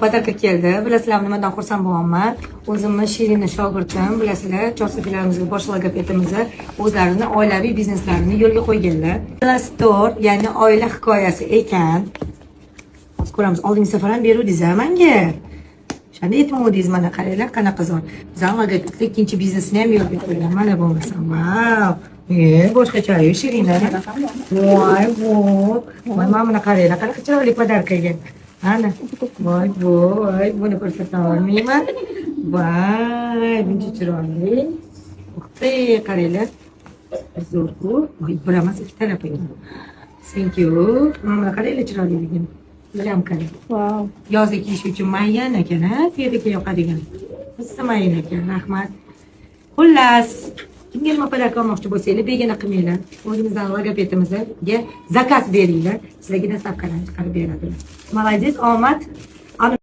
Podarka keldi. Bilasizlar, nimadan xursand bo'lyapman. O'zimni Shirinni shogirdim. Bilasizlar, Chorsofilarimizga bosh logopedimizni o'zlarini oilaviy bizneslarini yo'lga qo'yganlar. Store, ya'ni oila hikoyasi ekan. Hozir ko'ramiz. Oldingi safar ham beruvdingiz menga. Shunda aytmovdingiz, mana qaranglar, qanaqa zo'r. Bizning logopedlik ikkinchi biznesini ham yo'lga qo'ygan. Mana bo'lmasa, vau. Boshqacha-yu Shirinlar. Voy, voy, mana qaranglar, qanaqa chiroyli podarkaga. Ana, voy, buni ko'rsata olmayman. Voy, buncha chiroyli. Qaranglar. Zo'r-ku. Voy, bir emas, ikki talab ekan. Thank you. Mana qaranglar chiroyliligini. Bilam qarang. Wow. Yozda kiyish uchun mayin ekan, ha? Terga yoqadigan. Bizda mayin ekan, rahmat. Xullas, kimga nima podarka olmoqchi bo'lsangiz, begona qilmanglar. O'zimizdan logopedimizga zakaz beringlar. Sizlarga dastavkalarni chiqarib beradilar. Молодец, omad.